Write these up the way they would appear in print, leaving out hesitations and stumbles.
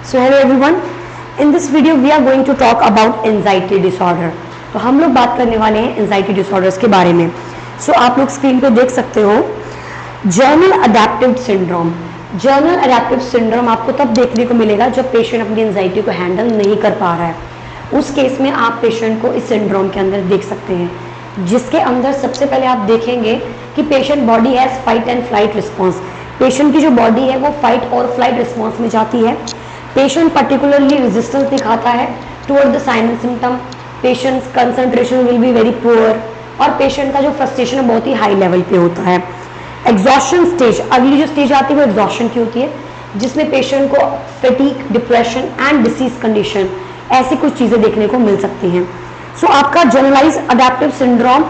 So hello everyone, in this video we are going to talk about anxiety disorder. तो हम लोग बात करने वाले हैं एंजाइटी डिसऑर्डर्स के बारे में. सो आप लोग स्क्रीन पे देख सकते हो journal adaptive syndrome. Journal adaptive syndrome आपको तब देखने को मिलेगा जब पेशेंट अपनी एंजाइटी को हैंडल नहीं कर पा रहा है. उस केस में आप पेशेंट को इस सिंड्रोम के अंदर देख सकते हैं, जिसके अंदर सबसे पहले आप देखेंगे कि patient body has fight and flight response. Patient की जो बॉडी है वो फाइट और फ्लाइट रिस्पॉन्स में जाती है. पेशेंट पर्टिकुलरली रेजिस्टेंस दिखाता है toward the sign and symptom. Patients concentration will be very poor और पेशेंट का जो फ्रस्ट्रेशन है बहुत ही हाई लेवल पे होता है. एग्जॉस्शन स्टेज, अगली जो स्टेज आती है वो एग्जॉस्शन की होती है, जिसमें पेशेंट को fatigue, depression and disease condition ऐसी कुछ चीज़ें देखने को मिल सकती हैं. सो आपका generalize adaptive syndrome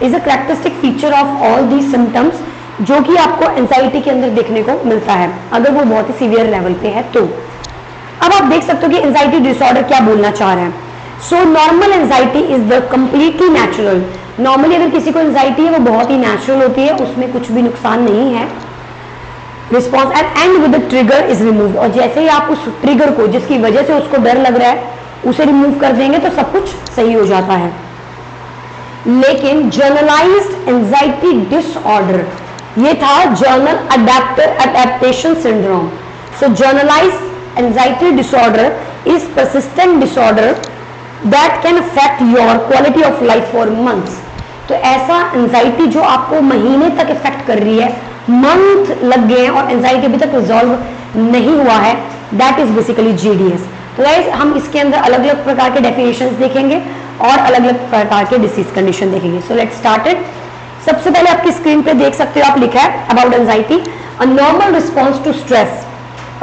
is a characteristic feature of all these symptoms, जो कि आपको एंजाइटी के अंदर देखने को मिलता है अगर वो बहुत ही सीवियर लेवल पे है तो. अब आप देख सकते हो कि एंजाइटी डिसऑर्डर क्या बोलना चाह रहे हैं. So normal anxiety is the completely natural. Normally अगर किसी को एंजाइटी है वो बहुत ही नेचुरल होती है, उसमें कुछ भी नुकसान नहीं है. Response at and with the trigger is remove, और जैसे ही आप उस ट्रिगर को जिसकी वजह से उसको डर लग रहा है उसे रिमूव कर देंगे तो सब कुछ सही हो जाता है. लेकिन जर्नलाइज्ड एंजाइटी डिसऑर्डर ये था general adaptation syndrome. So generalised anxiety disorder is persistent disorder that can affect your quality of life for months. तो ऐसा एंजाइटी जो आपको महीने तक इफेक्ट कर रही है, मंथ लग गए हैं और एंजाइटी अभी तक रिजॉल्व नहीं हुआ है, दैट इज बेसिकली जीडीएस. तो गाइस हम इसके अंदर अलग अलग प्रकार के डेफिनेशंस देखेंगे और अलग अलग प्रकार के डिसीज कंडीशन देखेंगे. So let's start it. सबसे पहले आपकी स्क्रीन पे देख सकते हो, आप लिखा है about anxiety, a normal response to stress,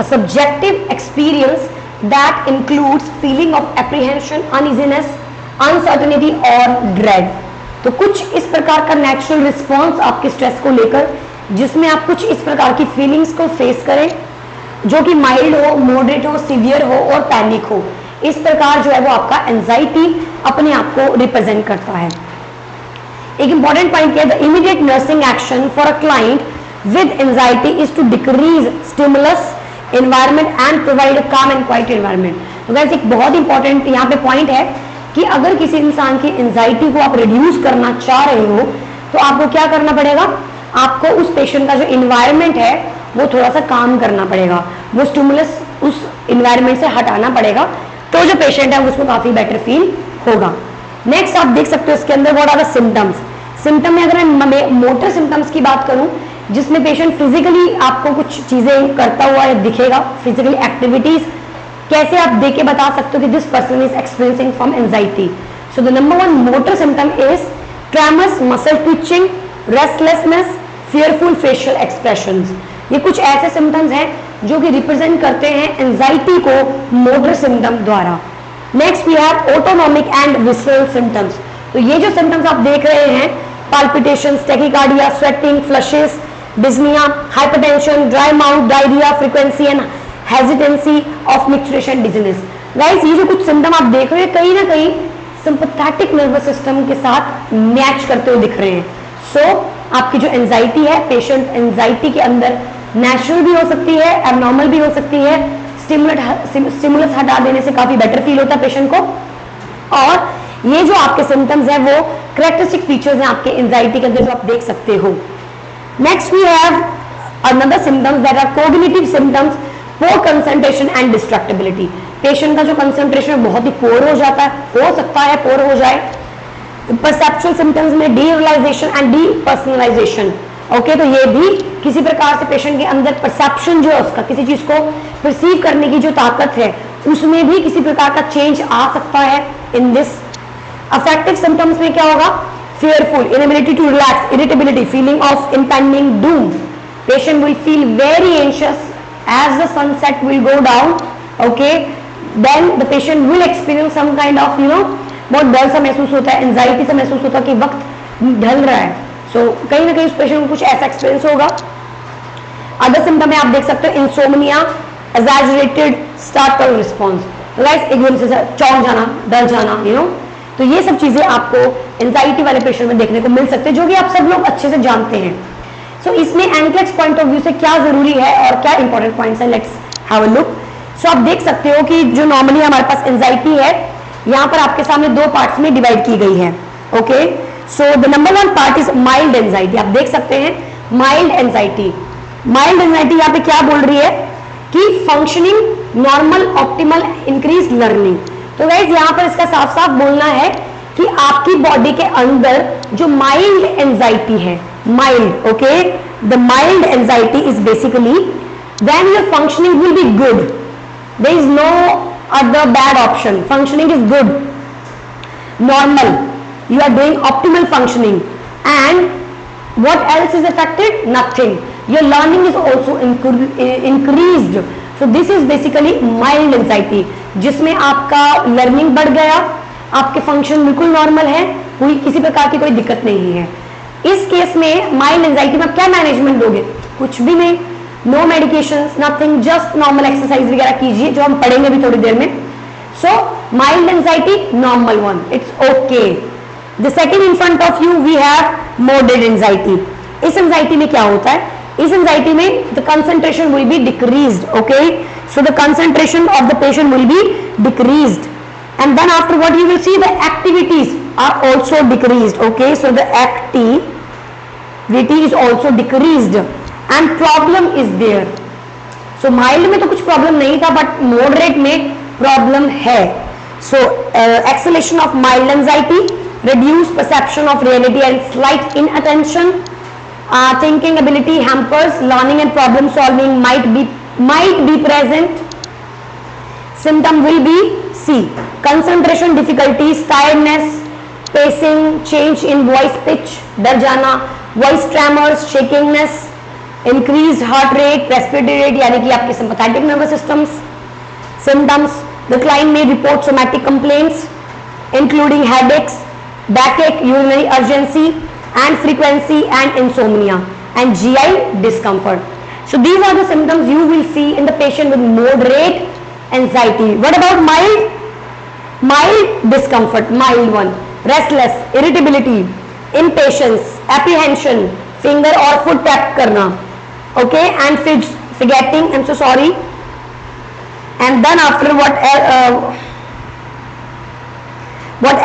a subjective experience that includes feeling of apprehension, uneasiness, uncertainty और dread. तो कुछ इस प्रकार का नेचुरल रिस्पॉन्स आपके स्ट्रेस को लेकर, जिसमें आप कुछ इस प्रकार की फीलिंग्स को फेस करें जो कि माइल्ड हो, मॉडरेट हो, सीवियर हो और पैनिक हो. इस प्रकार जो है वो आपका एंजाइटी अपने आप को रिप्रेजेंट करता है. एक इंपॉर्टेंट पॉइंट क्या है, the immediate nursing action for a client with anxiety is to decrease stimulus environment and provide calm and quiet environment. तो गाइस एक बहुत इंपॉर्टेंट यहाँ पे पॉइंट है कि अगर किसी इंसान की एंजाइटी को आप रिड्यूस करना चाह रहे हो तो आपको क्या करना पड़ेगा, आपको उस पेशेंट का जो एनवायरमेंट है वो थोड़ा सा काम करना पड़ेगा, वो स्टिमुलस उस एनवायरमेंट से हटाना पड़ेगा, तो जो पेशेंट है उसको काफी बेटर फील होगा. नेक्स्ट आप देख सकते हो इसके अंदर what are the symptoms. Symptom में अगर मैं मोटर सिम्टम्स की बात करूं, जिसमें पेशेंट फिजिकली आपको कुछ चीजें करता हुआ दिखेगा, फिजिकली एक्टिविटीज कैसे आप देख के बता सकते हो कि this person is experiencing from anxiety. So the number one motor symptom is tremors, muscle twitching, restlessness, fearful facial expressions. ये कुछ ऐसे सिम्टम्स हैं जो कि रिप्रेजेंट करते हैं एंजाइटी को मोटर सिम्टम द्वारा. Next we have autonomic and visceral symptoms. तो ये जो सिम्टम्स आप देख रहे हैं, palpitations, tachycardia, sweating, flushes, dyspnea, hypertension, dry mouth, diarrhea, frequency and hesitancy of micturition, dizziness. Guys, ये जो कुछ सिम्टम आप देख रहे हैं कहीं ना कहीं सिंपैथेटिक नर्वस सिस्टम के साथ मैच करते हुए दिख रहे हैं. सो आपकी जो एंजाइटी है, पेशेंट एंजाइटी के अंदर नेचुरल भी हो सकती है, एबनॉर्मल भी हो सकती है. स्टिमुलस हटा देने से काफी बेटर फील होता है पेशेंट को. और ये जो आपके सिम्टम्स हैं वो कैरेक्टरिस्टिक फीचर्स हैं आपके एंजाइटी के अंदर जो आप देख सकते हो. Next we have another symptoms that are cognitive symptoms, poor concentration and distractibility. Patient का जो कंसंट्रेशन बहुत ही पोर हो जाता है, हो सकता है पोर हो जाए. परसेप्चुअल सिम्टम्स में डीरियलाइजेशन एंड डीपर्सनलाइजेशन. ओके, तो ये भी किसी प्रकार से पेशेंट के अंदर परसेप्शन जो है उसका, किसी चीज को परसीव करने की जो ताकत है उसमें भी किसी प्रकार का चेंज आ सकता है इन दिस. अफेक्टिव सिम्टम्स में क्या होगा, fearful, inability to relax, irritability, feeling of impending doom. Patient will feel very anxious as the sunset will go down. Okay, then the patient will experience some kind of बहुत डर सा महसूस होता है, anxiety सा महसूस होता है कि वक्त ढल रहा है. सो कहीं ना कहीं उस पेशेंट को कुछ ऐसा एक्सपीरियंस होगा. अदर सिम्टम में आप देख सकते हो insomnia, exaggerated startle response. Guys एकदम से चौंक जाना, डर जाना, तो ये सब चीजें आपको एंजाइटी वाले पेशेंट में देखने को मिल सकते हैं, जो कि आप सब लोग अच्छे से जानते हैं. सो इसमें एनक्लेक्स पॉइंट ऑफ व्यू से क्या जरूरी है और क्या इंपॉर्टेंट पॉइंट्स है, लेट्स हैव अ लुक. सो आप देख सकते हो कि जो नॉर्मली हमारे पास एंजाइटी है यहाँ पर आपके सामने दो पार्ट्स में डिवाइड की गई है। Okay, so the number 1 part is mild anxiety. आप देख सकते हैं माइल्ड एंजाइटी। माइल्ड एंजाइटी यहाँ पे क्या बोल रही है कि functioning normal optimal increase learning. तो गाइस यहाँ पर इसका साफ साफ बोलना है कि आपकी बॉडी के अंदर जो माइल्ड एंजाइटी है, mild, okay, the mild anxiety is basically when your functioning will be good, there is no other bad option, functioning is good, normal, you are doing optimal functioning, and what else is affected? Nothing. Your learning is also increased. So this is basically mild anxiety, जिसमें आपका learning बढ़ गया, आपके function बिल्कुल normal है, कोई किसी प्रकार की कोई दिक्कत नहीं है। इस केस में माइल्ड एंजाइटी में आप क्या मैनेजमेंट दोगे? कुछ भी नहीं, no medications, nothing, just normal exercise वगैरह कीजिए जो हम पढ़ेंगे भी थोड़ी देर में। So mild anxiety, normal one, it's okay. The second in front of you we have moderate anxiety. इस anxiety में क्या होता है? इस anxiety में the concentration will be decreased, okay? So the concentration of the patient will be decreased, and then afterward you will see the activities are also decreased, okay? So the activity is also decreased, and problem is there. So mild में तो कुछ problem नहीं था, but moderate में problem है। So acceleration of mild anxiety, reduce perception of reality and slight inattention, thinking ability hampers, learning and problem solving might be present. Symptom will be C. Concentration difficulties, tiredness, pacing, change in voice pitch, डर जाना, voice tremors, shakiness, increased heart rate, respiratory rate यानी कि आपके sympathetic nervous systems. Symptoms: the client may report somatic complaints including headaches, backache, urinary urgency and frequency, and insomnia, and GI discomfort. So these are the symptoms you will see in the patient with moderate anxiety. What about mild? Mild discomfort, mild one: restless, irritability, impatience, apprehension, finger or foot tap करना, okay, and forgetting, I'm so sorry. And then after what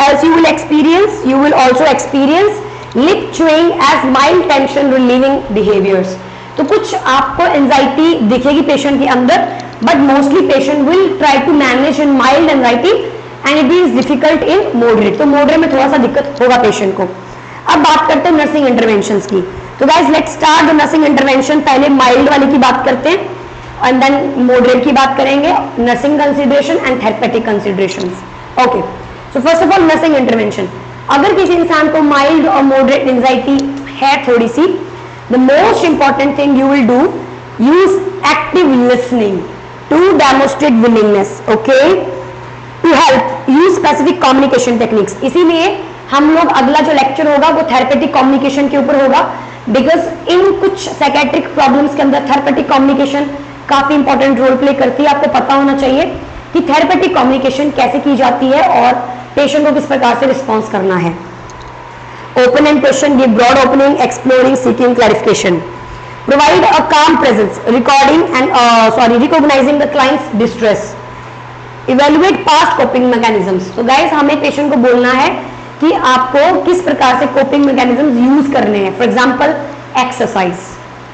else you will experience? You will also experience lip chewing as mild tension relieving behaviors. तो कुछ आपको anxiety दिखेगी patient के अंदर, but mostly patient will try to manage in mild anxiety and it is difficult in moderate. तो moderate में थोड़ा सा दिक्कत होगा पेशेंट को। अब बात करते हैं नर्सिंग इंटरवेंशंस की। तो guys let's start the nursing intervention. पहले माइल्ड वाले की बात करते हैं एंड देन मॉडरेट की बात करेंगे, nursing consideration and therapeutic considerations. Okay, so first of all nursing intervention. अगर किसी इंसान को माइल्ड और मॉडरेट एंजाइटी है थोड़ी सी, the most important thing you will do, use active listening to demonstrate willingness, okay, to help, use specific communication techniques. इसीलिए हम लोग अगला जो लेक्चर होगा वो थेरेपेटिक कम्युनिकेशन के ऊपर होगा, बिकॉज इन कुछ साइकेट्रिक प्रॉब्लम्स के अंदर थेरेपेटिक कम्युनिकेशन काफी इंपॉर्टेंट रोल प्ले करती है। आपको पता होना चाहिए कि थेरेपेटिक कम्युनिकेशन कैसे की जाती है और पेशेंट को किस प्रकार से रिस्पॉन्स करना है। Open and question, give broad opening, exploring, seeking clarification, provide a calm presence, recording and recognising the client's distress, evaluate past coping mechanisms. तो गाइस हमें पेशेंट को बोलना है कि आपको किस प्रकार से कोपिंग मैकेनिज्म्स यूज करने हैं। फॉर एग्जांपल एक्सरसाइज,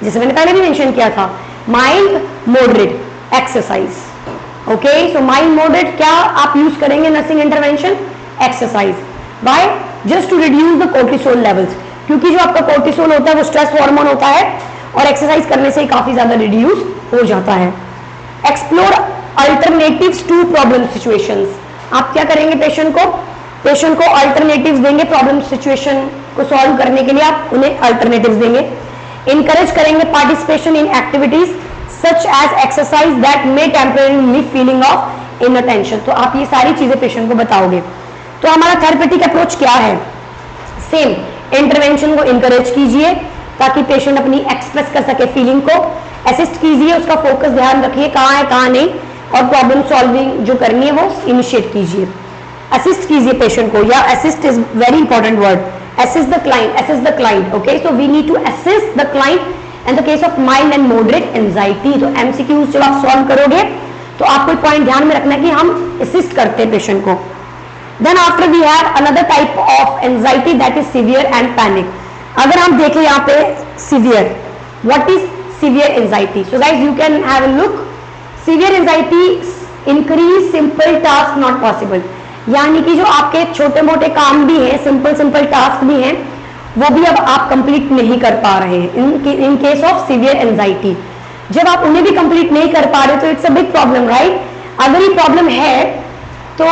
जैसे मैंने पहले भी मेंशन किया था, mild moderate exercise, okay. So mild moderate क्या आप यूज करेंगे nursing intervention? Exercise. By just to reduce the cortisol levels, क्योंकि जो आपका कोर्टिसोल होता है वो स्ट्रेस हार्मोन होता है और एक्सरसाइज करने से काफी ज्यादा रिड्यूस हो जाता है। Explore alternatives to problem situations. आप क्या करेंगे? पेशेंट को अल्टरनेटिव्स देंगे, प्रॉब्लम सिचुएशन को सॉल्व करने के लिए आप उन्हें अल्टरनेटिव्स देंगे। इंकरेज करेंगे participation in activities such as exercise that may temporary feeling of inattention. तो आप ये सारी चीजें पेशेंट को बताओगे। तो हमारा थेरेपेटिक अप्रोच क्या है? सेम, इंटरवेंशन को इंकरेज कीजिए ताकि पेशेंट अपनी एक्सप्रेस कर सके फीलिंग को, असिस्ट कीजिए, उसका फोकस ध्यान रखिए कहाँ है कहाँ नहीं, और प्रॉब्लम सॉल्विंग जो करनी है वो इनिशिएट कीजिए। असिस्ट कीजिए पेशेंट को, या assist is very important word, assist the client, okay, so we need to assist the client in the case of mild and moderate anxiety। तो MCQs जब आप सॉल्व करोगे तो आपको एक पॉइंट ध्यान में रखना है कि हम असिस्ट करते हैं पेशेंट को। Then after we have another type of anxiety that is severe and panic. अगर हम देखें यहाँ पे severe, what is severe anxiety? So guys you can have a look. Severe anxiety increase simple task not possible, यानी कि जो आपके छोटे मोटे काम भी हैं, सिंपल टास्क भी हैं, वो भी अब आप कंप्लीट नहीं कर पा रहे हैं इन केस ऑफ सीवियर एंजाइटी। जब आप उन्हें भी कंप्लीट नहीं कर पा रहे तो it's a big problem, right? अगर ये प्रॉब्लम है तो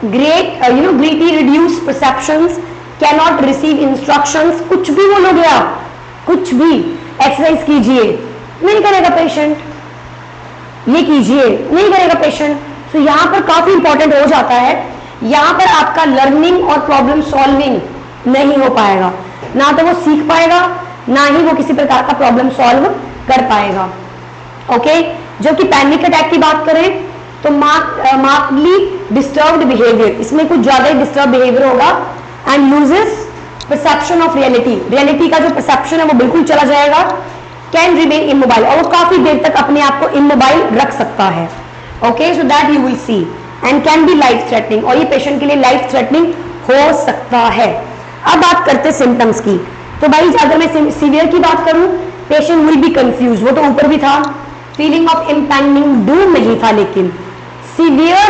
gritty reduce perceptions, can not receive instructions, कुछ भी बोलो गया, कुछ भी एक्सरसाइज कीजिए नहीं करेगा पेशेंट, ये कीजिए नहीं करेगा पेशेंट। तो यहाँ पर काफी इंपॉर्टेंट हो जाता है, यहाँ पर आपका लर्निंग और प्रॉब्लम सॉल्विंग नहीं हो पाएगा, ना तो वो सीख पाएगा ना ही वो किसी प्रकार का प्रॉब्लम सॉल्व कर पाएगा। ओके, जबकि पैनिक अटैक की बात करें तो मार्कली डिस्टर्ब्ड बिहेवियर, इसमें कुछ ज्यादा ही डिस्टर्ब बिहेवियर होगा and loses perception of reality, reality का जो परसेप्शन है वो बिल्कुल चला जाएगा। कैन रिमेन इमोबाइल, और वो काफी देर तक अपने आप को इमोबाइल रख सकता है। Okay, so that you will see, and can be life threatening, और ये पेशेंट के लिए लाइफ थ्रेटनिंग हो सकता है। अब बात करते हैं सिम्टम्स की। तो भाई अगर मैं सीवियर की बात करूं, पेशेंट विल बी कंफ्यूज, वो तो ऊपर भी था, फीलिंग ऑफ इम्पैंडिंग डूम नहीं था, लेकिन सीवियर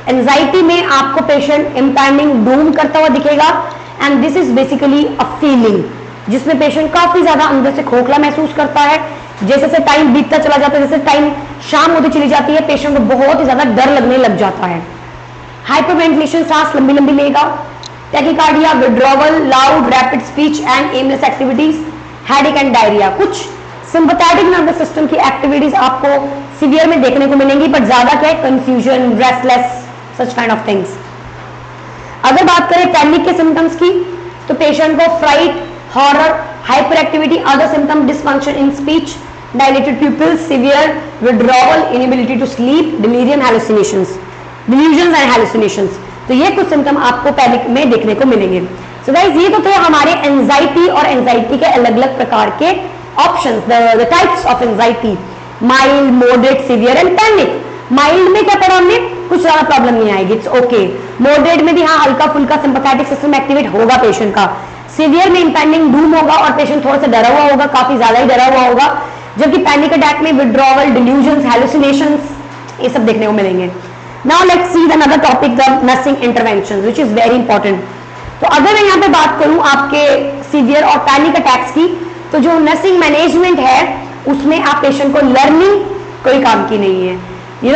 एंजाइटी में आपको पेशेंट इम्पैंडिंग डूम करता हुआ दिखेगा, and this is basically a feeling जिसमें पेशेंट काफी ज्यादा अंदर से खोखला महसूस करता है। जैसे जैसे टाइम बीतता चला जाता है, जैसे टाइम शाम होती चली जाती है, पेशेंट को बहुत ही ज्यादा डर लगने लग जाता है। हाइपरवेंटिलेशन, सांस लंबी लंबी लेगा, tachycardia, withdrawal, loud rapid speech and aimless activities, headache and diarrhoea. कुछ सिंपैथेटिक नर्वस सिस्टम की एक्टिविटीज आपको सीवियर में देखने को मिलेंगी, बट ज्यादा क्या है, confusion, restless, such kind of things. अगर बात करें पैनिक के सिम्टम्स की, तो पेशेंट को fright, horror, hyper activity, other symptom, dysfunction in speech, dilated pupils, severe withdrawal, inability to sleep, delirium, hallucinations, delusions and hallucinations. तो ये कुछ सिम्टम आपको पैनिक में देखने को मिलेंगे। सो गाइस, ये तो थे हमारे एंजाइटी और एंजाइटी के अलग अलग प्रकार के options, the types of anxiety, mild, moderate, severe and panic. Mild में क्या पढ़ा हमने, कुछ ज्यादा प्रॉब्लम नहीं आएगी, इट्स ओके। मॉडरेट में भी हाँ हल्का फुल्का सिंपैथेटिक सिस्टम एक्टिवेट होगा पेशेंट का। सीवियर में इंपैंडिंग डूम होगा और पेशेंट थोड़ा सा डरा हुआ होगा, काफी ज्यादा ही डरा हुआ होगा। जबकि पैनिक अटैक में विड्रॉवल, डिल्यूजन्स, हैलुसिनेशंस, ये सब देखने को मिलेंगे। Now let's see another topic, the nursing intervention, which is very important. तो अगर मैं यहाँ पे बात करूं आपके सीवियर और पैनिक अटैक्स की, तो जो नर्सिंग मैनेजमेंट है उसमें आप पेशेंट को लर्निंग कोई काम की नहीं है,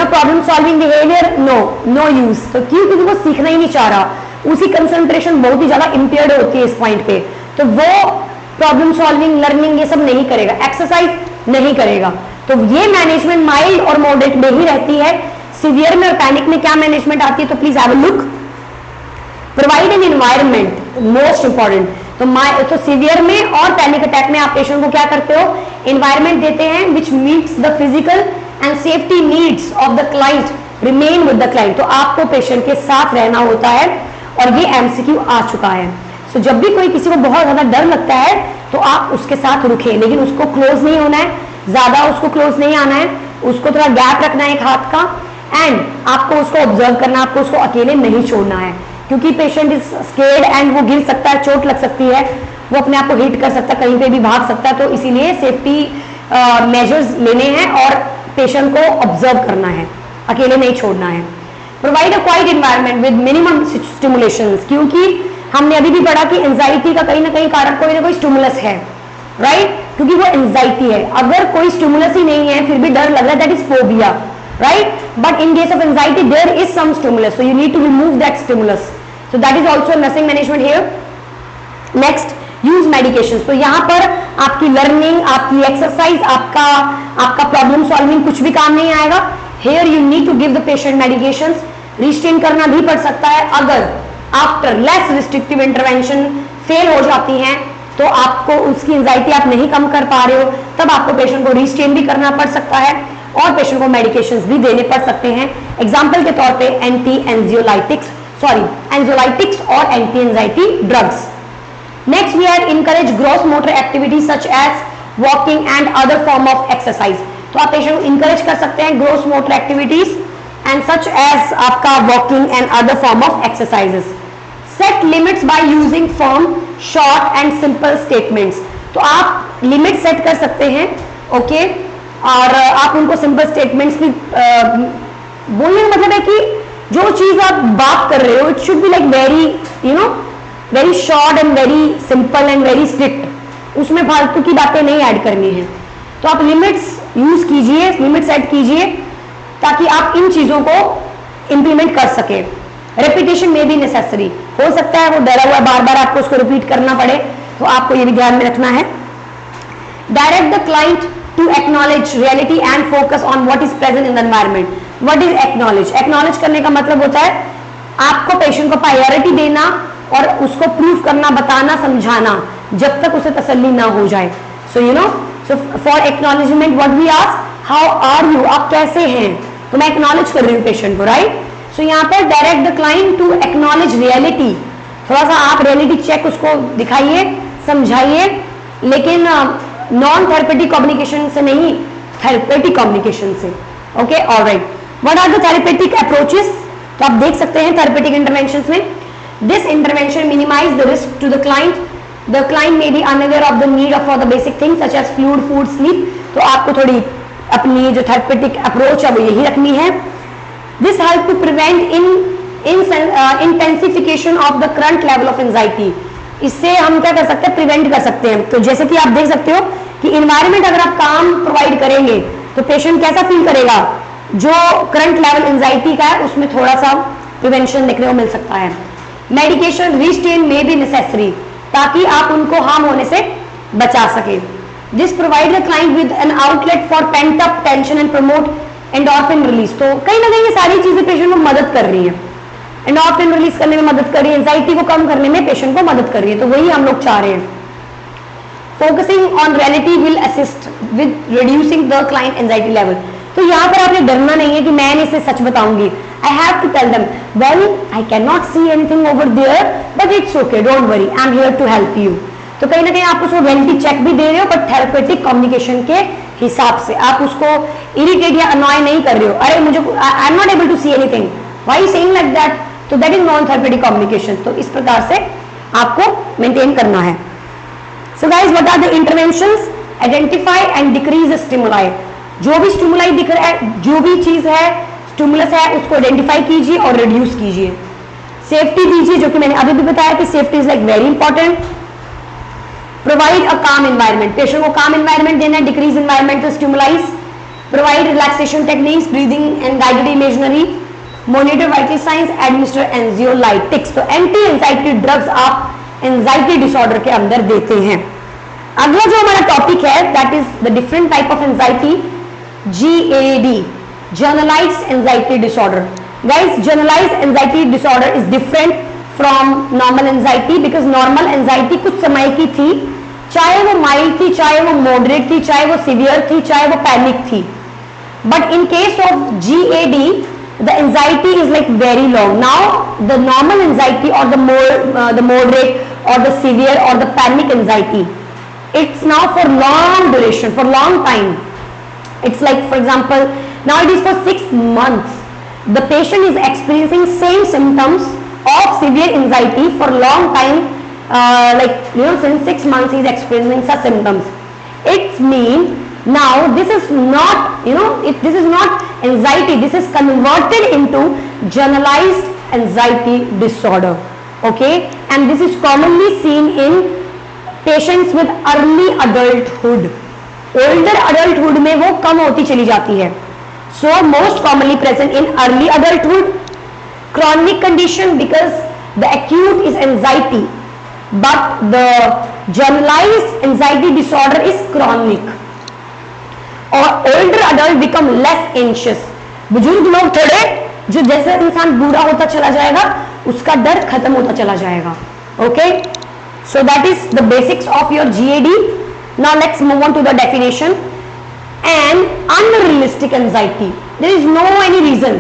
problem solving behaviour no use. तो क्यों? क्योंकि वो सीखना ही नहीं चाह रहा, उसी कंसंट्रेशन बहुत ही ज्यादा इंपेयर्ड होती है इस पॉइंट पे, तो वो प्रॉब्लम सॉल्विंग, लर्निंग ये सब नहीं करेगा, एक्सरसाइज नहीं करेगा। तो ये मैनेजमेंट माइल्ड और मॉडरेट में ही रहती है। सीवियर में और पैनिक में क्या मैनेजमेंट आती है, तो please have a look. Provide an environment, most important. तो सीवियर में और पैनिक अटैक में आप पेशेंट को क्या करते हो, एनवायरनमेंट देते हैं विच meets the physical and safety needs of the client, remain with the client. तो आपको पेशेंट के साथ रहना होता है, और ये एमसीक्यू आ चुका है। सो जब भी कोई किसी को बहुत ज्यादा डर लगता है तो आप उसके साथ रुके, लेकिन उसको क्लोज नहीं होना है, ज्यादा उसको क्लोज नहीं आना है, उसको थोड़ा गैप रखना है एक हाथ का, एंड आपको उसको ऑब्जर्व करना, आपको उसको अकेले नहीं छोड़ना है, क्योंकि पेशेंट इज स्केर्ड एंड वो गिर सकता है, चोट लग सकती है, वो अपने आप को हिट कर सकता है, कहीं पे भी भाग सकता है। तो इसीलिए सेफ्टी मेजर्स लेने हैं और पेशेंट को ऑब्जर्व करना है, अकेले नहीं छोड़ना है। Provide a quite environment with minimum stimulations, क्योंकि हमने अभी भी पढ़ा कि एंजाइटी का कहीं ना कहीं कारण कोई ना कोई स्टिमुलस है, राइट? क्योंकि वो एंजाइटी है। अगर कोई स्टिमुलस ही नहीं है फिर भी डर लग रहा है, that is phobia, right? But in case of anxiety there is some stimulus, so you need to remove that stimulus, so that is also nursing management here. Next, use medications. तो यहाँ पर आपकी लर्निंग, आपकी exercise, आपका problem solving कुछ भी काम नहीं आएगा। Here you need to give the patient medications, restrain करना भी पड़ सकता है। अगर after less restrictive intervention fail हो जाती हैं तो आपको उसकी एंजाइटी आप नहीं कम कर पा रहे हो, तब आपको पेशेंट को रिस्ट्रेन भी करना पड़ सकता है और पेशेंट को मेडिकेशंस भी देने पड़ सकते हैं। एग्जाम्पल के तौर पे एंजियोलाइटिक्स और anti anxiety drugs. Next we have encourage gross motor activities such as walking and other form of exercise. तो आप पेशेंट को इंकरेज कर सकते हैं gross motor activities and such as आपका walking and other form of exercises. Set limits by using firm, short and simple statements. तो आप limit set कर सकते हैं, ओके, और आप उनको सिंपल स्टेटमेंट्स भी बोलने का मतलब है कि जो चीज आप बात कर रहे हो it should be like very very short and very simple and very strict, उसमें फालतू की बातें नहीं ऐड करनी है। तो आप लिमिट्स यूज कीजिए, लिमिट सेट कीजिए ताकि आप इन चीजों को इंप्लीमेंट कर सके। रेपिटेशन में भी नेसेसरी, हो सकता है वो डरा हुआ बार बार आपको उसको रिपीट करना पड़े, तो आपको ये भी ध्यान में रखना है। Direct the client to acknowledge reality and focus on what is present in the environment. What is acknowledge? Acknowledge करने का मतलब होता है आपको पेशेंट को प्रायोरिटी देना और उसको प्रूव करना, बताना, समझाना जब तक उसे तसल्ली ना हो जाए। So you know, so for acknowledgement what we ask, how are you, आप कैसे हैं, तो मैं एक्नॉलेज कर रही हूँ पेशेंट को, राइट। सो यहाँ पर direct the client to acknowledge reality, थोड़ा सा आप रियलिटी चेक उसको दिखाइए, समझाइए, लेकिन नॉन थेरेपेटिक कम्युनिकेशन से नहीं, थेरेपेटिक कम्युनिकेशन से, okay, alright. What are the therapeutic approaches? तो आप देख सकते हैं थेरेपेटिक इंटरवेंशंस में, this intervention minimise the risk to the client, the client may be unaware of the need for the basic things such as fluid, food, sleep. तो आपको थोड़ी अपनी जो थेरेपेटिक अप्रोच है वो यही रखनी है। This help to prevent intensification of the current level of anxiety. इससे हम क्या कर सकते हैं, प्रिवेंट कर सकते हैं। तो जैसे कि आप देख सकते हो कि इन्वायरमेंट अगर आप काम प्रोवाइड करेंगे तो पेशेंट कैसा फील करेगा, जो करंट लेवल एंजाइटी का है उसमें थोड़ा सा प्रिवेंशन देखने को मिल सकता है। मेडिकेशन रिस्ट्रेन में बी नेसेसरी, ताकि आप उनको हार्म होने से बचा सके। This provide the client with an outlet for pent up tension and promote endorphin release. तो कहीं ना कहीं ये सारी चीजें पेशेंट को मदद कर रही है, एंडोर्फिन रिलीज करने में मदद कर रही है, एंजाइटी को कम करने में पेशेंट को मदद कर रही है, तो वही हम लोग चाह रहे हैं। Focusing on reality will assist with reducing the client anxiety level. तो यहाँ पर आपने डरना नहीं है कि मैंने इसे सच बताऊंगी, I have to tell them well I can not see anything over there but it's okay, don't worry, I am here to help you. तो कहीं ना कहीं आप उसको रियलिटी चेक भी दे रहे हो, बट थेरेपेटिक कम्युनिकेशन के हिसाब से आप उसको इरिटेट या अनॉय नहीं कर रहे हो, अरे मुझे I am not able to see anything, why you saying like that, तो that is non therapeutic communication. तो इस प्रकार से आपको मेंटेन करना है। So guys, what are the interventions? Identify and decrease stimuli. जो भी स्टिमुलाई दिख रहा है, जो भी चीज है, स्टिमुलस है, उसको आइडेंटिफाई कीजिए और रिड्यूस कीजिए। सेफ्टी दीजिए, जो कि मैंने अभी भी बताया कि safety is like very important. Provide a calm environment, patient को काम एनवायरमेंट देना है, decrease environmental stimulise. Provide relaxation techniques, breathing and guided imaginary. Monitor vital signs, administer anxiolytics. तो एंटी एंजाइटी ड्रग्स आप एंजाइटी डिसऑर्डर के अंदर देते हैं। अगला जो हमारा टॉपिक है that is the different type of anxiety, GAD, generalized anxiety disorder. Guys, generalized anxiety disorder is different from normal anxiety because normal anxiety कुछ समय की थी, चाहे वो माइल्ड थी, चाहे वो मॉडरेट थी, चाहे वो सीवियर थी, चाहे वो पैनिक थी। But in case of GAD, the anxiety is like very long. Now, the normal anxiety or the moderate or the severe or the panic anxiety, it's now for long duration, for long time. It's like, for example, now it is for 6 months. The patient is experiencing same symptoms of severe anxiety for long time, since 6 months he is experiencing such symptoms. It means now this is not, this is not anxiety. This is converted into generalized anxiety disorder. Okay, and this is commonly seen in patients with early adulthood. Older adulthood में वो कम होती चली जाती है। So most commonly present in early adulthood. Chronic condition because the acute is anxiety but the generalised anxiety disorder is chronic. और older adult become less anxious. बुजुर्ग लोग थोड़े, जो जैसे इंसान बूढ़ा होता चला जाएगा उसका डर खत्म होता चला जाएगा। Okay, so that is the basics of your GAD. Now let's move on to the definition. An unrealistic anxiety. There is no any reason.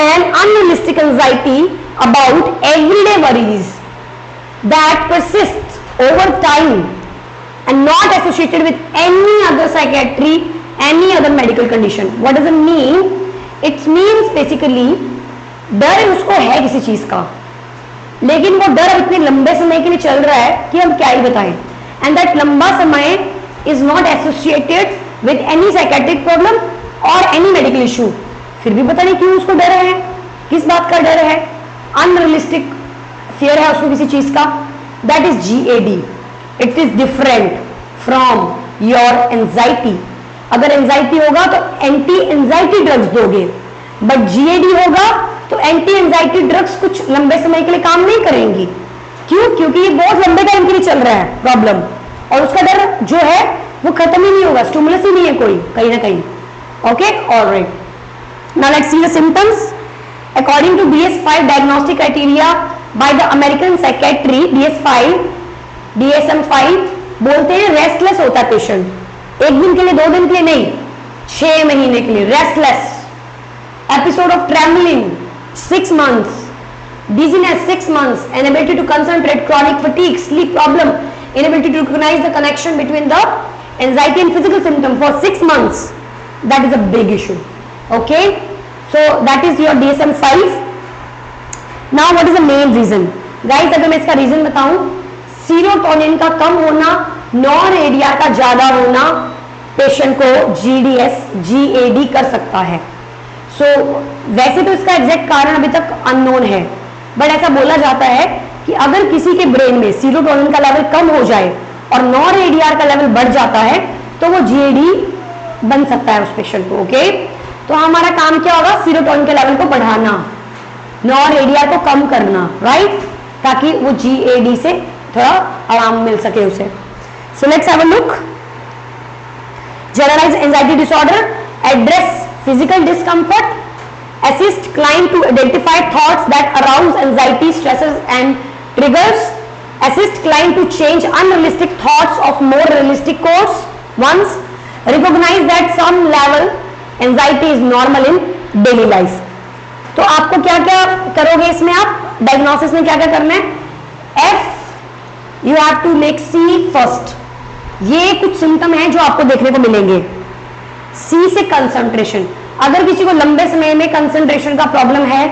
An unrealistic anxiety about everyday worries that persists over time and not associated with any other psychiatry, any other medical condition. What does it mean? It's means basically डर उसको है किसी चीज का, लेकिन वो डर इतने लंबे समय के लिए चल रहा है कि हम क्या ही बताएं, एंड दैट लंबा समय is not associated with any psychiatric problem और एनी मेडिकल इशू। फिर भी पता नहीं क्यों उसको डर है, किस बात का डर है, अनरियलिस्टिक फियर है उसको किसी चीज का, that is GAD। It is different from your anxiety. अगर एंजाइटी होगा तो एंटी एंजाइटी ड्रग्स दोगे, बट GAD होगा तो एंटी एंजाइटी ड्रग्स कुछ लंबे समय के लिए काम नहीं करेंगी। क्यों? क्योंकि ये बहुत लंबे टाइम के लिए चल रहा है प्रॉब्लम, और उसका डर जो है वो खत्म ही नहीं होगा, स्टिमुलस ही नहीं है कोई कहीं ना कहीं। Okay, alright, now let's see the symptoms according to DSM-5 diagnostic criteria by the American psychiatry. DSM-5 बोलते हैं रेस्टलेस होता है पेशेंट, एक दिन के लिए, 2 दिन के लिए नहीं, 6 महीने के लिए restless, episode of trembling 6 months, dizziness 6 months, inability to concentrate, chronic fatigue, sleep problem, inability to recognize the connection between the anxiety and physical symptom for 6 months. That is a big issue. Okay, so that is your DSM-5. Now what is the main reason? Guys, अगर मैं इसका reason बताऊं, serotonin का कम होना, non ADR का ज्यादा होना patient को GAD कर सकता है। वैसे तो इसका एग्जैक्ट कारण अभी तक अननोन है, बट ऐसा बोला जाता है कि अगर किसी के ब्रेन में सीरोटोनिन का लेवल कम हो जाए और नॉन एडीआर का लेवल बढ़ जाता है तो वो GAD बन सकता है उस पेशेंट को। ओके, तो हमारा काम क्या होगा? सीरोटोनिन के लेवल को बढ़ाना, नॉन एडीआर को कम करना, राइट, ताकि वो GAD से थोड़ा आराम मिल सके उसे। So let's have a look. Generalized anxiety disorder address physical discomfort, assist client to identify thoughts that arouse anxiety, stresses and triggers, assist client to change unrealistic thoughts of more realistic course once, recognize that some level anxiety is normal in daily life। तो आपको क्या क्या करोगे इसमें? आप diagnosis में क्या क्या करना है? F you have to make C first। ये कुछ सिम्टम है जो आपको देखने को मिलेंगे। C से कंसंट्रेशन, अगर किसी को लंबे समय में कंसंट्रेशन का प्रॉब्लम है,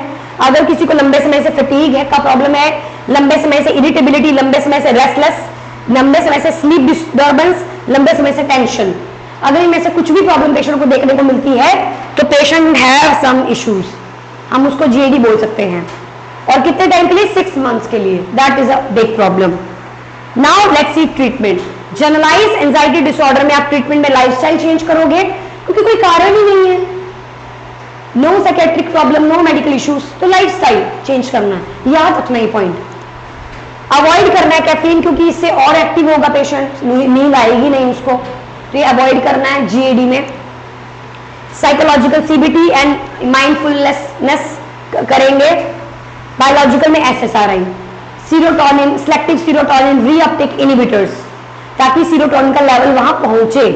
अगर किसी को लंबे समय से फटीग है का प्रॉब्लम है, लंबे समय से इरिटेबिलिटी, लंबे समय से रेस्टलेस, लंबे समय से स्लीप डिस्टर्बेंस, लंबे समय से टेंशन, अगर इनमें से कुछ भी प्रॉब्लम पेशेंट को देखने को मिलती है तो पेशेंट हैव सम इश्यूज, हम उसको GAD बोल सकते हैं। और कितने टाइम के लिए? 6 months के लिए। That is a big problem. Now let's see treatment. Generalize anxiety disorder में आप ट्रीटमेंट में लाइफस्टाइल चेंज करोगे, क्योंकि कोई कारण ही नहीं है, no psychiatric problem, no medical issues, तो लाइफस्टाइल चेंज करना है, याद रखना ये पॉइंट। अवॉइड करना है कैफीन, क्योंकि इससे और एक्टिव होगा पेशेंट, नींद आएगी नहीं उसको, तो ये अवॉइड करना है GAD में। साइकोलॉजिकल CBT एंड माइंडफुलनेस करेंगे। बायोलॉजिकल में SSRI, serotonin, selective serotonin reuptake inhibitors, ताकि सीरोटोनिन का लेवल वहां पहुंचे।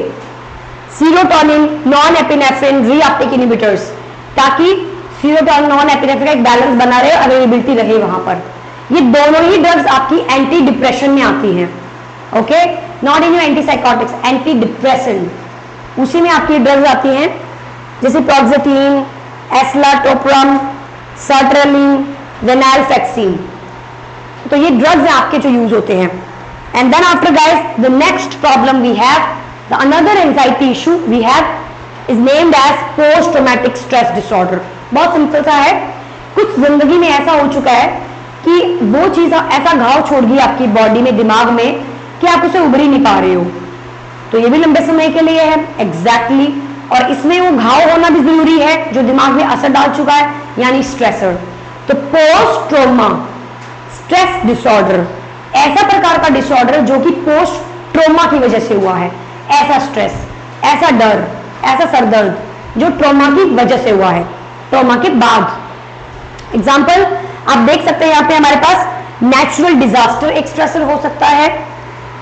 Serotonin non epinephrine reuptake inhibitors, ताकि सीरोटोनिन नॉन एपिनेफ्रिन का एक बैलेंस बना रहे, अवेलेबिलिटी रहे वहां पर। ये दोनों ही ड्रग्स आपकी एंटी डिप्रेशन में आती हैं। Okay, not in antipsychotics, anti depression, उसी में आपकी ड्रग्स आती हैं, जैसे प्रोक्सेटीन, एस्लाटोप्रम, सर्ट्रेलिन, वेनालफेक्सिन। तो ये ड्रग्स आपके जो यूज होते हैं। And then after guys the next problem we have, the another anxiety issue we have is named as post traumatic stress disorder. बहुत सिंपल सा है, कुछ जिंदगी में ऐसा हो चुका है कि वो चीज ऐसा घाव छोड़ गई आपकी बॉडी में, दिमाग में, कि आप उसे उभर ही नहीं पा रहे हो, तो ये भी लंबे समय के लिए है। एग्जैक्टली और इसमें वो घाव होना भी जरूरी है जो दिमाग में असर डाल चुका है, यानी स्ट्रेसर। तो पोस्ट ट्रोमा स्ट्रेस डिसऑर्डर ऐसा प्रकार का डिसऑर्डर जो कि पोस्ट ट्रोमा की वजह से हुआ है, ऐसा स्ट्रेस, ऐसा डर, ऐसा सरदर्द जो ट्रोमा की वजह से हुआ है, ट्रोमा के बाद। एग्जाम्पल आप देख सकते हैं यहाँ पे हमारे पास नेचुरल डिजास्टर एक स्ट्रेसर हो सकता है,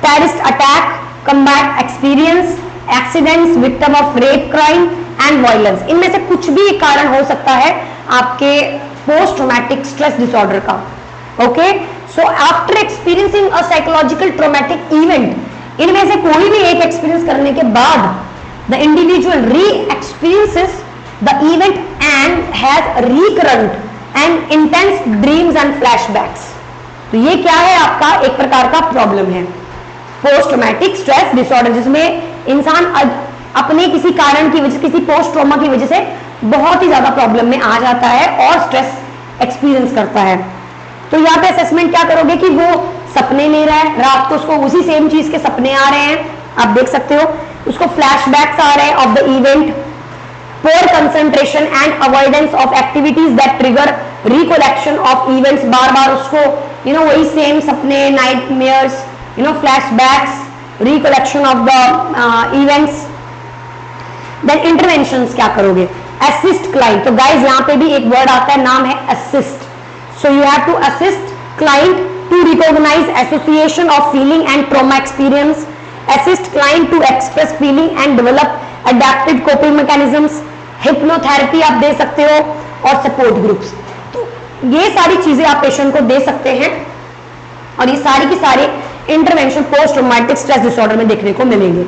terrorist attack, combat experience, accidents, victim of rape, crime and violence, इनमें से कुछ भी एक कारण हो सकता है आपके पोस्ट ट्रॉमेटिक स्ट्रेस डिसऑर्डर का। Okay, so after experiencing a psychological traumatic event, इनमें से कोई भी एक एक्सपीरियंस करने के बाद द इंडिविजुअल री experiences the event and has recurrent and intense dreams and flashbacks. तो ये क्या है, आपका एक प्रकार का प्रॉब्लम है, पोस्ट ट्रॉमेटिक स्ट्रेस डिसऑर्डर, जिसमें इंसान अपने किसी कारण की वजह से, किसी पोस्ट ट्रॉमा की वजह से बहुत ही ज्यादा प्रॉब्लम में आ जाता है और स्ट्रेस एक्सपीरियंस करता है। तो यहाँ पे असेसमेंट क्या करोगे कि वो सपने ले रहा है, रात को उसको उसी सेम चीज के सपने आ रहे हैं, आप देख सकते हो, उसको फ्लैशबैक्स आ रहे हैं of the event, poor concentration and avoidance of activities that trigger recollection of events, बार बार उसको वही सेम सपने, nightmares, flashbacks, recollection of the events. Then interventions क्या करोगे, assist client। तो guys यहाँ पे भी एक word आता है, नाम है assist। So you have to assist client to recognize association of feeling and trauma experience, assist client to express feeling and develop adaptive coping mechanisms, hypnotherapy आप दे सकते हो, और support groups। तो ये सारी चीजें आप पेशेंट को दे सकते हैं और ये सारी की सारी intervention post traumatic stress disorder में देखने को मिलेंगे।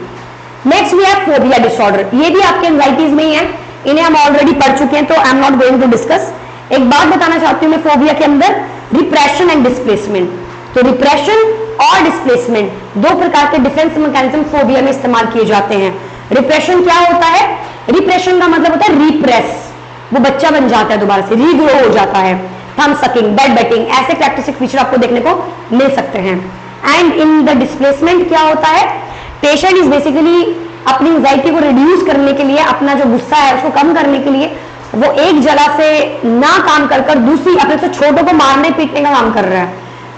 Next we have phobia disorder, ये भी आपके एंजाइटीज में ही है, इन्हें हम ऑलरेडी पढ़ चुके हैं तो I am not going to discuss. एक बात बताना चाहती हूँ मैं फोबिया के अंदर, रिप्रेशन एंड डिस्प्लेसमेंट। तो रिप्रेशन और डिस्प्लेसमेंट दो प्रकार के डिफेंस मैकेनिज्म फोबिया में इस्तेमाल किए जाते हैं। रिप्रेशन क्या होता है, रिप्रेशन का मतलब होता है रिप्रेस, वो बच्चा बन जाता है, दोबारा से रीग्रो हो जाता है, थंब सकिंग, बेड बेटिंग, ऐसे कैरेक्टरिस्टिक फीचर आपको देखने को मिल सकते हैं। एंड इन द डिस्प्लेसमेंट क्या होता है, पेशेंट इज बेसिकली अपनी एंजाइटी को रिड्यूस करने के लिए, अपना जो गुस्सा है उसको कम करने के लिए वो एक जगह से ना काम कर कर दूसरी, अपने से छोटों को मारने पीटने का काम कर रहा है,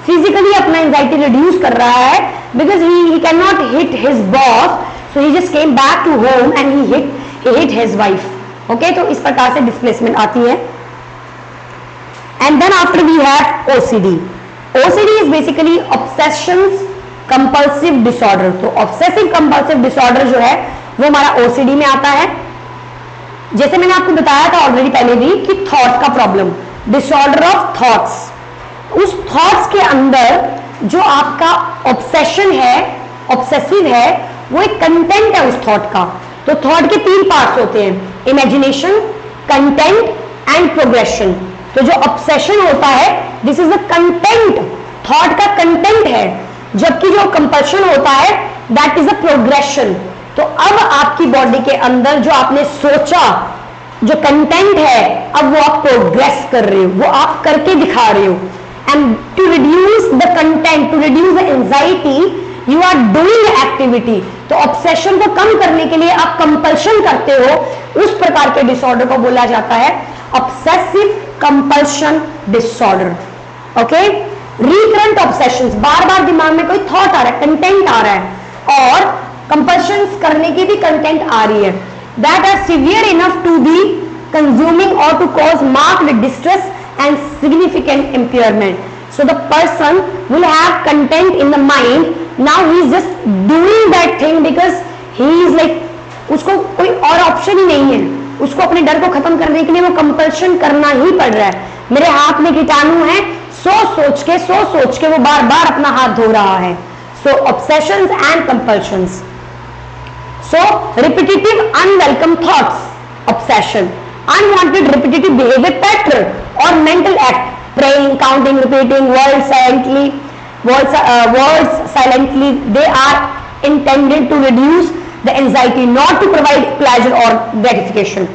फिजिकली अपना एंजाइटी रिड्यूस कर रहा है, because he can not hit his boss, so he just came back to home and he hit his wife. Okay, तो इस प्रकार से डिस्प्लेसमेंट आती है। And then after we have OCD. OCD is basically obsessions compulsive disorder। तो obsessive compulsive disorder जो है वो हमारा OCD में आता है। जैसे मैंने आपको बताया था ऑलरेडी पहले भी कि थॉट का प्रॉब्लम, डिसऑर्डर ऑफ थॉट्स, उस थॉट्स के अंदर जो आपका ऑब्सेशन है, ऑब्सेसिव है, वो एक कंटेंट है उस थॉट का। तो थॉट के 3 पार्ट्स होते हैं, इमेजिनेशन, कंटेंट एंड प्रोग्रेशन। तो जो ऑब्सेशन होता है this is the content, thought का कंटेंट है, जबकि जो कंपल्शन होता है दैट इज अ प्रोग्रेशन। तो अब आपकी बॉडी के अंदर जो आपने सोचा, जो कंटेंट है, अब वो आप प्रोग्रेस कर रहे हो, वो आप करके दिखा रहे हो। And to reduce the content, to reduce the anxiety, you are doing activity. तो ऑब्सेशन को कम करने के लिए आप कंपल्शन करते हो, उस प्रकार के डिसऑर्डर को बोला जाता है obsessive compulsion disorder. Okay, recurrent obsessions, बार बार दिमाग में कोई थॉट आ रहा है, कंटेंट आ रहा है, और कंपल्शंस करने की भी कंटेंट आ रही है, that are severe enough to be consuming or to cause marked distress and significant impairment. So the person will have content in the mind, now he is just doing that thing because he is like, उसको कोई और option ही नहीं है, उसको अपने डर को खत्म करने के लिए वो कंपल्शन करना ही पड़ रहा है। मेरे हाथ में कीटाणु है, सोच के वो बार बार अपना हाथ धो रहा है। So obsessions and compulsions. So repetitive unwelcome thoughts, obsession, unwanted repetitive behaviour pattern और mental act, praying, counting, repeating words silently, they are intended to reduce the anxiety, not to provide pleasure or gratification।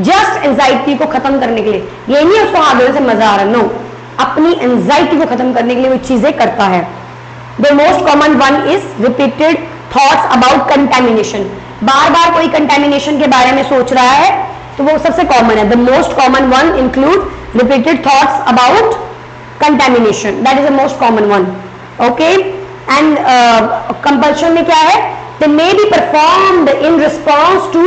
just anxiety को खत्म करने के लिए, ये नहीं उसको हाथ धोने से मजा आ रहा, नो, अपनी anxiety को खत्म करने के लिए वो चीजें करता है। the most common one is repeated thoughts about contamination, बार बार कोई contamination के बारे में सोच रहा है, तो वो सबसे कॉमन है। the most common one include repeated thoughts about contamination, that is the most common one। okay, and compulsion में क्या है, they may be performed in response to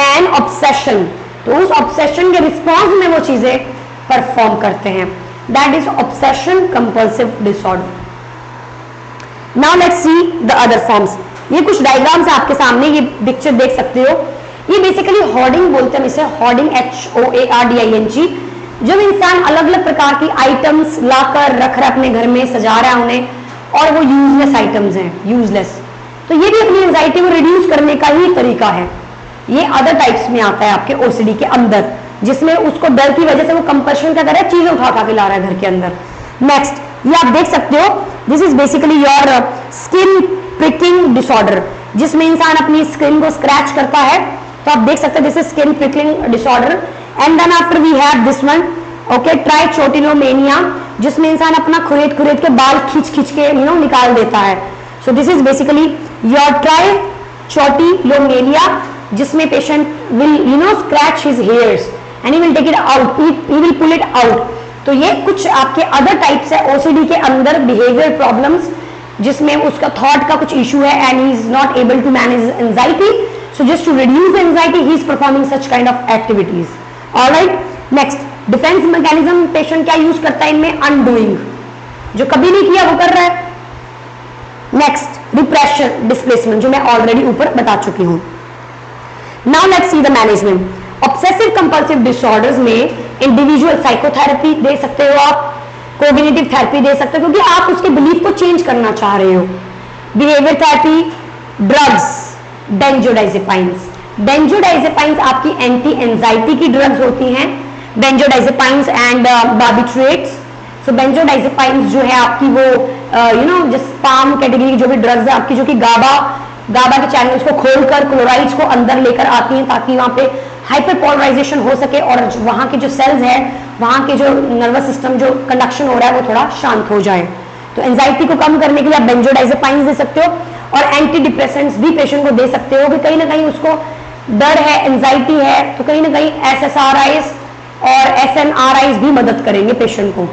an obsession, तो उस obsession के response में वो चीजें perform करते हैं, that is obsession compulsive disorder। now let's see the other forms। ये कुछ डायग्राम्स है आपके सामने, ये पिक्चर देख सकते हो, ये बेसिकली होर्डिंग बोलते हैं इसे, होर्डिंग, HOARDING। जब इंसान अलग अलग प्रकार की आइटम्स लाकर रख रहा है अपने घर में, सजा रहा है उन्हें, और वो यूजलेस आइटम्स हैं, यूजलेस, तो ये भी अपनी एंजाइटी को रिड्यूस करने का ही तरीका है। ये अदर टाइप्स में आता है आपके ओसीडी के अंदर, जिसमें उसको डर की वजह से वो कंपल्शन क्या कर रहा है, चीजें उठा के ला रहा है घर के अंदर। नेक्स्ट ये आप देख सकते हो, this is basically your skin pricking disorder, जिसमें इंसान अपनी स्किन को स्क्रैच करता है। तो आप देख सकते हो this is skin prickling disorder. And then after we have this one, okay, trichotillomania, जिसमें इंसान अपना खुरेद खुरेद के बाल खींच खींच के निकाल देता है। So this is basically your trichotillomania, जिसमें patient will scratch his hairs and he will take it out, he will pull it out. तो ये कुछ आपके अदर टाइप्स है ओसीडी के अंदर बिहेवियर प्रॉब्लम्स, जिसमें उसका थॉट का कुछ इशू है and he is not able to manage anxiety. So just to reduce anxiety he is performing such kind of activities. Alright, next defense mechanism patient क्या use करता है इनमें, अनडूइंग, जो कभी नहीं किया वो कर रहा है। नेक्स्ट रिप्रेशन डिस्प्लेसमेंट, जो मैं ऑलरेडी ऊपर बता चुकी हूं। Now let's see the management. Obsessive compulsive disorders में इंडिविजुअल साइकोथेरेपी दे सकते हो आप, कोग्निटिव थेरेपी दे सकते हो, क्योंकि आप उसके बिलीफ को चेंज करना चाह रहे हो। Behaviour therapy, drugs, benzodiazepines. Benzodiazepines आपकी एंटी एंजाइटी की ड्रग्स होती हैं, benzodiazepines and barbiturates. So benzodiazepines जो है आपकी वो जिस पाम कैटेगरी की जो भी ड्रग्स है आपकी, जो कि गाबा के चैनल्स को खोलकर क्लोराइड्स को अंदर लेकर आती हैं, ताकि वहां पे हाइपर पोलराइजेशन हो सके और वहां के जो सेल्स है, वहां के जो नर्वस सिस्टम जो कंडक्शन हो रहा है वो थोड़ा शांत हो जाए। तो एंजाइटी को कम करने के लिए आप बेंजोडाइजेपाइन्स दे सकते हो, और एंटी डिप्रेसेंट्स भी पेशेंट को दे सकते हो कि कहीं ना कहीं उसको डर है, एंजाइटी है, तो कहीं ना कहीं SSRIs और SNRIs भी मदद करेंगे पेशेंट को।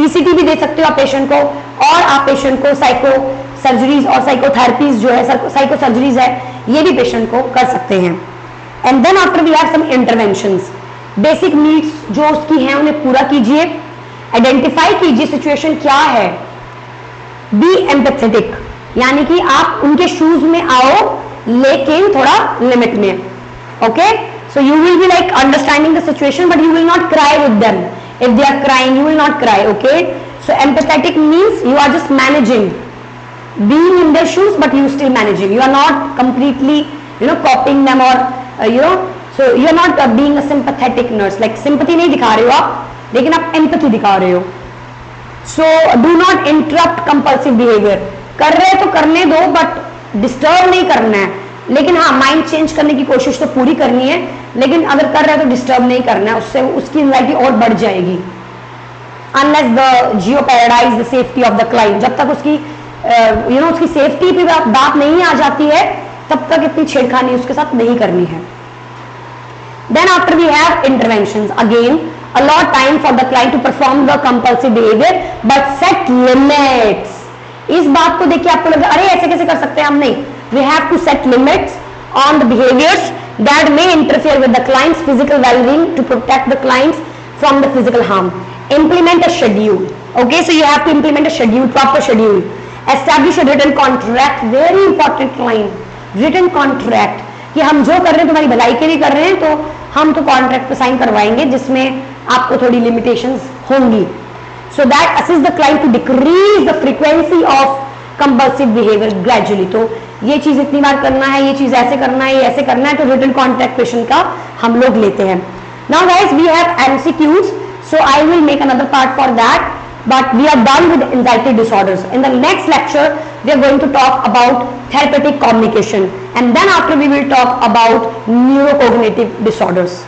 ECT भी दे सकते हो आप पेशेंट को, और आप पेशेंट को साइको सर्जरीज और साइकोथेरेपीज जो है, साइको सर्जरीज है, ये भी पेशेंट को कर सकते हैं। And then after we have some interventions. Basic needs जो उसकी हैं उन्हें पूरा कीजिए, आइडेंटिफाई कीजिए सिचुएशन क्या है, बी एम्पैथेटिक, यानी कि आप उनके शूज में आओ लेकिन थोड़ा लिमिट में। Okay, so you will be like understanding the situation but you will not cry with them. If they are crying you will not cry. Okay, so empathetic means you are just managing, being in their shoes but you still managing, you are not completely copying them or so you are not being a sympathetic nurse, like sympathy नहीं दिखा रहे हो आप, लेकिन आप empathy दिखा रहे हो। so do not interrupt compulsive behavior, कर रहे तो करने दो बट डिस्टर्ब नहीं करना है, लेकिन हाँ माइंड चेंज करने की कोशिश तो पूरी करनी है, लेकिन अगर कर रहे हो तो डिस्टर्ब नहीं करना है, उससे उसकी एंजाइटी और बढ़ जाएगी। unless the jeopardize the safety of the client, जब तक उसकी उसकी सेफ्टी पे बात नहीं आ जाती है तब तक इतनी छेड़खानी उसके साथ नहीं करनी है। Then after we have interventions, again allot time for the client to perform the compulsive behavior but set limits। इस बात को देखिए आपको लग अरे ऐसे कैसे कर सकते हैं हम, नहीं, we have to set limits on the behaviors that may interfere with the client's physical well-being to protect the clients from the physical harm। Implement a schedule, okay, so you have to implement a schedule, proper schedule। Establish a written contract, very important line, written contract, कि हम जो कर रहे हैं तुम्हारी भलाई के लिए कर रहे हैं, तो हम तो कॉन्ट्रैक्ट पे साइन करवाएंगे जिसमें आपको थोड़ी लिमिटेशंस होंगी। So that assist the client to decrease the frequency of compulsive behaviour gradually. तो ये चीज इतनी बार करना है, ये चीज ऐसे करना है, ये ऐसे करना है, तो रिटन कॉन्ट्रैक्ट पेशेंट का हम लोग लेते हैं। Now guys we have MCQs, so I will make another part for that, but we are done with anxiety disorders. In the next lecture we are going to talk about therapeutic communication, and then after we will talk about neurocognitive disorders.